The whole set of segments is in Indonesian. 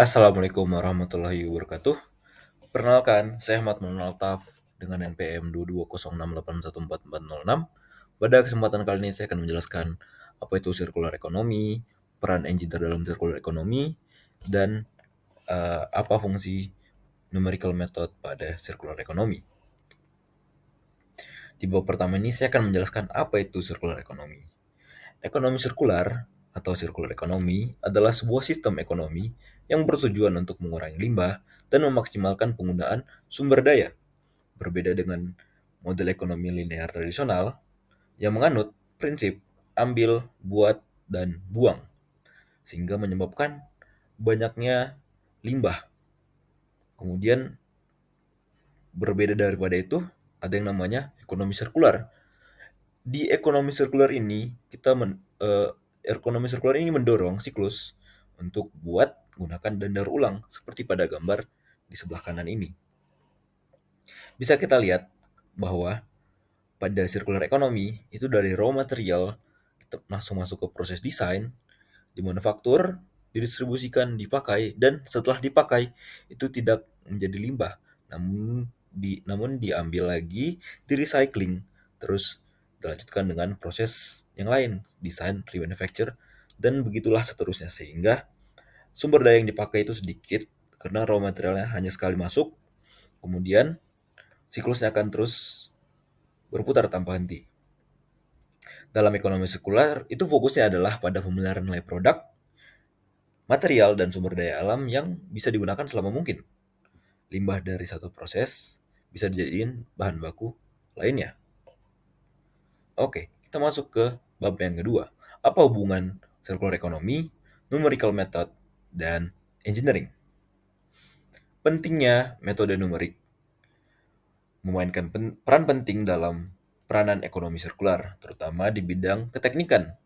Assalamualaikum warahmatullahi wabarakatuh. Perkenalkan, saya Ahmad Maulana Altaf dengan NPM 22068144406. Pada kesempatan kali ini saya akan menjelaskan apa itu circular economy, peran engineer dalam circular economy, dan apa fungsi numerical method pada circular economy. Di bab pertama ini saya akan menjelaskan apa itu circular economy. Ekonomi sirkular atau circular economy adalah sebuah sistem ekonomi yang bertujuan untuk mengurangi limbah dan memaksimalkan penggunaan sumber daya. Berbeda dengan model ekonomi linear tradisional yang menganut prinsip ambil, buat, dan buang, sehingga menyebabkan banyaknya limbah. Kemudian berbeda daripada itu, ada yang namanya ekonomi sirkular. Di ekonomi sirkular ini ekonomi sirkular ini mendorong siklus untuk buat, gunakan, dan daur ulang seperti pada gambar di sebelah kanan ini. Bisa kita lihat bahwa pada circular economy itu dari raw material kita langsung masuk ke proses desain, dimanufaktur, didistribusikan, dipakai, dan setelah dipakai itu tidak menjadi limbah, namun diambil lagi, di recycling, terus dilanjutkan dengan proses yang lain, desain, remanufacture, dan begitulah seterusnya, sehingga sumber daya yang dipakai itu sedikit karena raw materialnya hanya sekali masuk, kemudian siklusnya akan terus berputar tanpa henti. Dalam ekonomi sirkular, itu fokusnya adalah pada pemeliharaan nilai produk, material, dan sumber daya alam yang bisa digunakan selama mungkin. Limbah dari satu proses bisa dijadikan bahan baku lainnya. Oke, kita masuk ke bab yang kedua. Apa hubungan circular economy, numerical method, dan engineering? Pentingnya metode numerik memainkan peran penting dalam peranan ekonomi sirkular, terutama di bidang keteknikan.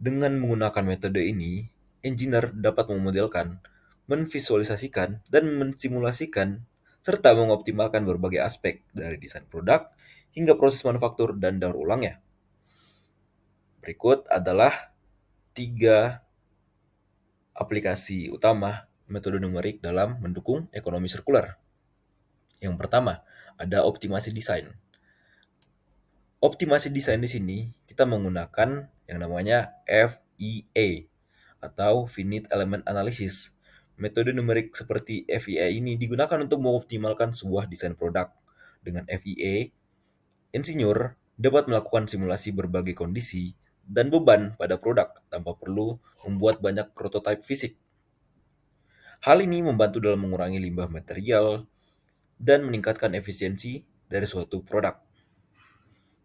Dengan menggunakan metode ini, engineer dapat memodelkan, menvisualisasikan, dan mensimulasikan, serta mengoptimalkan berbagai aspek dari desain produk hingga proses manufaktur dan daur ulangnya. Berikut adalah 3 aplikasi utama metode numerik dalam mendukung ekonomi sirkular. Yang pertama, ada optimasi desain. Optimasi desain di sini kita menggunakan yang namanya FEA atau Finite Element Analysis. Metode numerik seperti FEA ini digunakan untuk mengoptimalkan sebuah desain produk. Dengan FEA, insinyur dapat melakukan simulasi berbagai kondisi dan beban pada produk tanpa perlu membuat banyak prototipe fisik. Hal ini membantu dalam mengurangi limbah material dan meningkatkan efisiensi dari suatu produk.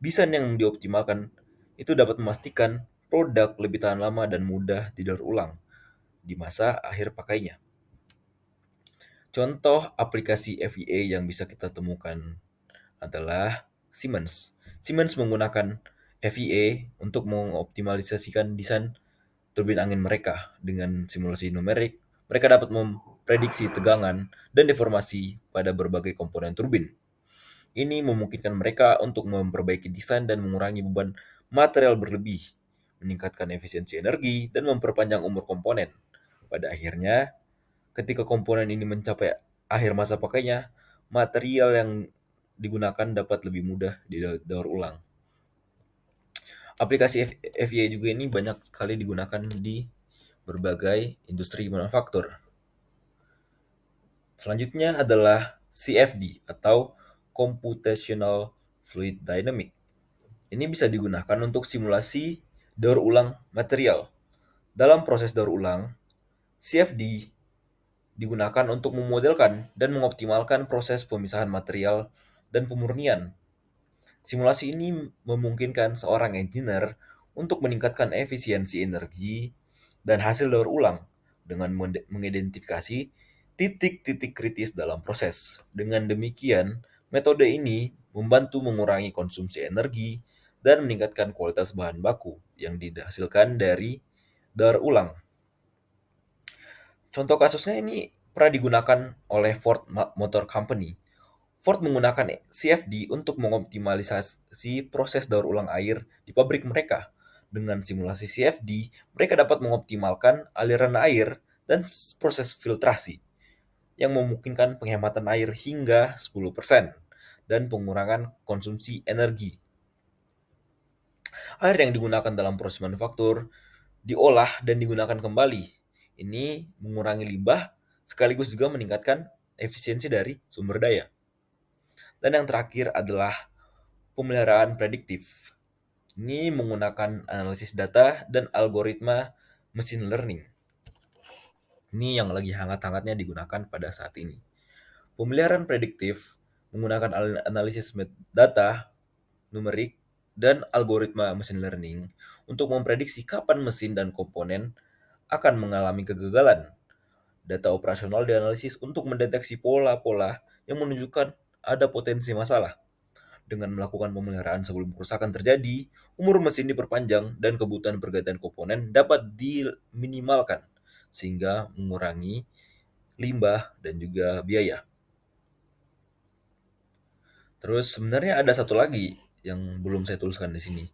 Desain yang dioptimalkan itu dapat memastikan produk lebih tahan lama dan mudah didaur ulang di masa akhir pakainya. Contoh aplikasi FEA yang bisa kita temukan adalah Siemens. Siemens menggunakan FEA untuk mengoptimalisasikan desain turbin angin mereka. Dengan simulasi numerik, mereka dapat memprediksi tegangan dan deformasi pada berbagai komponen turbin. Ini memungkinkan mereka untuk memperbaiki desain dan mengurangi beban material berlebih, meningkatkan efisiensi energi, dan memperpanjang umur komponen. Pada akhirnya, ketika komponen ini mencapai akhir masa pakainya, material yang digunakan dapat lebih mudah didaur ulang. Aplikasi FEA juga ini banyak kali digunakan di berbagai industri manufaktur. Selanjutnya adalah CFD atau Computational Fluid Dynamics. Ini bisa digunakan untuk simulasi daur ulang material. Dalam proses daur ulang, CFD digunakan untuk memodelkan dan mengoptimalkan proses pemisahan material dan pemurnian. Simulasi ini memungkinkan seorang engineer untuk meningkatkan efisiensi energi dan hasil daur ulang dengan mengidentifikasi titik-titik kritis dalam proses. Dengan demikian, metode ini membantu mengurangi konsumsi energi dan meningkatkan kualitas bahan baku yang dihasilkan dari daur ulang. Contoh kasusnya ini pernah digunakan oleh Ford Motor Company. Ford menggunakan CFD untuk mengoptimalisasi proses daur ulang air di pabrik mereka. Dengan simulasi CFD, mereka dapat mengoptimalkan aliran air dan proses filtrasi yang memungkinkan penghematan air hingga 10% dan pengurangan konsumsi energi. Air yang digunakan dalam proses manufaktur diolah dan digunakan kembali. Ini mengurangi limbah sekaligus juga meningkatkan efisiensi dari sumber daya. Dan yang terakhir adalah pemeliharaan prediktif. Ini menggunakan analisis data dan algoritma machine learning. Ini yang lagi hangat-hangatnya digunakan pada saat ini. Pemeliharaan prediktif menggunakan analisis data, numerik, dan algoritma machine learning untuk memprediksi kapan mesin dan komponen akan mengalami kegagalan. Data operasional dianalisis untuk mendeteksi pola-pola yang menunjukkan ada potensi masalah. Dengan melakukan pemeliharaan sebelum kerusakan terjadi, umur mesin diperpanjang dan kebutuhan pergantian komponen dapat diminimalkan sehingga mengurangi limbah dan juga biaya. Terus sebenarnya ada satu lagi yang belum saya tuliskan di sini,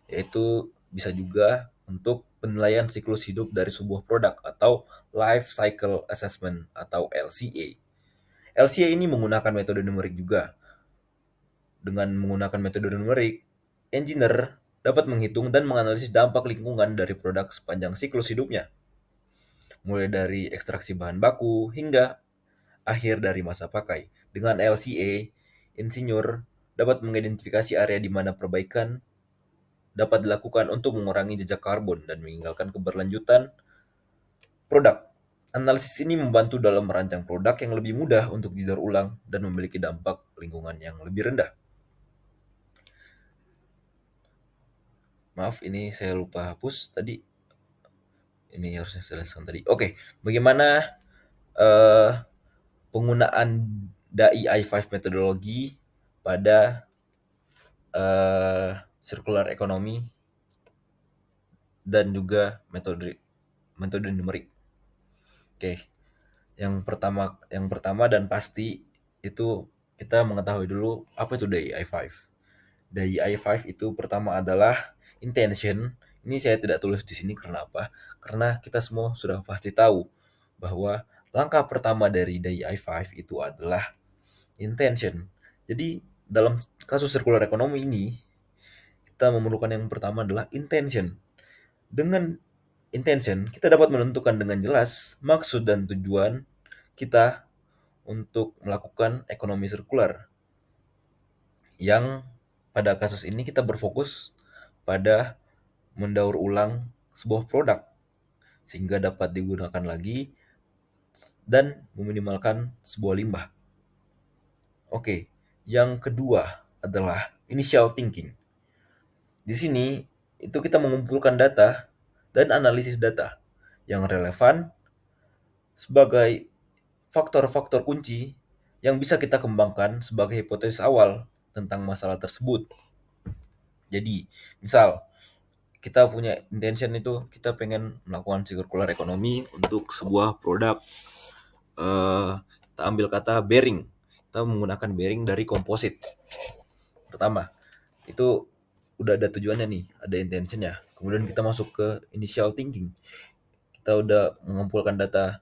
yaitu bisa juga untuk penilaian siklus hidup dari sebuah produk atau Life Cycle Assessment atau LCA. LCA ini menggunakan metode numerik juga. Dengan menggunakan metode numerik, engineer dapat menghitung dan menganalisis dampak lingkungan dari produk sepanjang siklus hidupnya, mulai dari ekstraksi bahan baku hingga akhir dari masa pakai. Dengan LCA, insinyur dapat mengidentifikasi area di mana perbaikan dapat dilakukan untuk mengurangi jejak karbon dan meninggalkan keberlanjutan produk. Analisis ini membantu dalam merancang produk yang lebih mudah untuk didaur ulang dan memiliki dampak lingkungan yang lebih rendah. Maaf, ini saya lupa hapus tadi. Ini harusnya saya jelaskan tadi. Oke, bagaimana penggunaan DAI i5 metodologi pada circular economy dan juga metode numerik. Oke, yang pertama dan pasti itu kita mengetahui dulu apa itu DAI i5. DAI i5 itu pertama adalah intention. Ini saya tidak tulis di sini karena apa? Karena kita semua sudah pasti tahu bahwa langkah pertama dari DAI i5 itu adalah intention. Jadi dalam kasus circular economy ini kita memerlukan yang pertama adalah intention. Dengan intention, kita dapat menentukan dengan jelas maksud dan tujuan kita untuk melakukan ekonomi sirkular. Yang pada kasus ini kita berfokus pada mendaur ulang sebuah produk sehingga dapat digunakan lagi dan meminimalkan sebuah limbah. Oke, yang kedua adalah initial thinking. Di sini itu kita mengumpulkan data dan analisis data yang relevan sebagai faktor-faktor kunci yang bisa kita kembangkan sebagai hipotesis awal tentang masalah tersebut. Jadi, misal kita punya intention itu kita pengen melakukan circular economy untuk sebuah produk, kita ambil kata bearing. Kita menggunakan bearing dari komposit. Pertama, itu udah ada tujuannya nih, ada intentionnya. Kemudian kita masuk ke initial thinking. Kita udah mengumpulkan data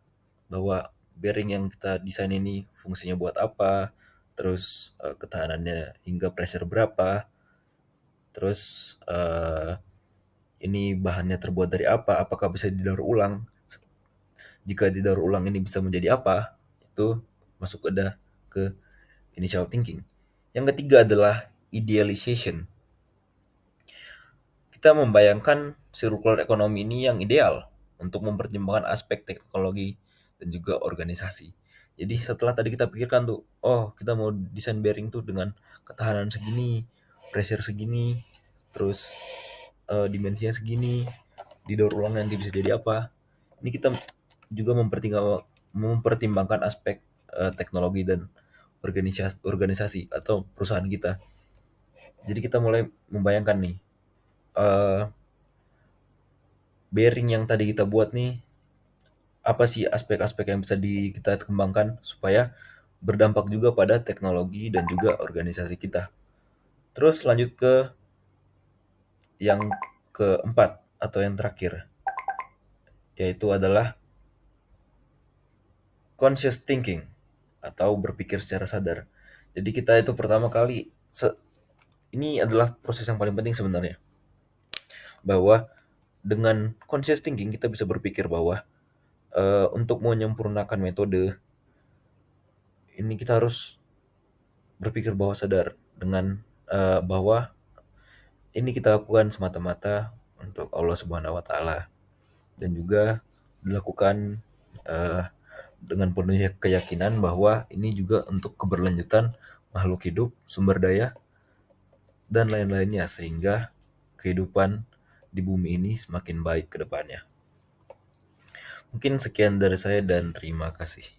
bahwa bearing yang kita desain ini fungsinya buat apa, terus ketahanannya hingga pressure berapa, terus ini bahannya terbuat dari apa, apakah bisa didaur ulang, jika didaur ulang ini bisa menjadi apa, itu masuk ke initial thinking. Yang ketiga adalah idealization. Kita membayangkan circular economy ini yang ideal untuk mempertimbangkan aspek teknologi dan juga organisasi. Jadi setelah tadi kita pikirkan tuh, oh kita mau desain bearing tuh dengan ketahanan segini, pressure segini, terus dimensinya segini, didaur ulang nanti bisa jadi apa. Ini kita juga mempertimbangkan aspek teknologi dan organisasi atau perusahaan kita. Jadi kita mulai membayangkan nih, bearing yang tadi kita buat nih, apa sih aspek-aspek yang bisa kita kembangkan supaya berdampak juga pada teknologi dan juga organisasi kita. Terus lanjut ke yang keempat atau yang terakhir, yaitu adalah conscious thinking atau berpikir secara sadar. Jadi kita itu pertama kali ini adalah proses yang paling penting sebenarnya, bahwa dengan conscious thinking kita bisa berpikir bahwa untuk menyempurnakan metode ini kita harus berpikir bahwa sadar dengan bahwa ini kita lakukan semata-mata untuk Allah Subhanahu wa taala, dan juga dilakukan eh, dengan penuh keyakinan bahwa ini juga untuk keberlanjutan makhluk hidup, sumber daya, dan lain-lainnya, sehingga kehidupan di bumi ini semakin baik ke depannya. Mungkin sekian dari saya dan terima kasih.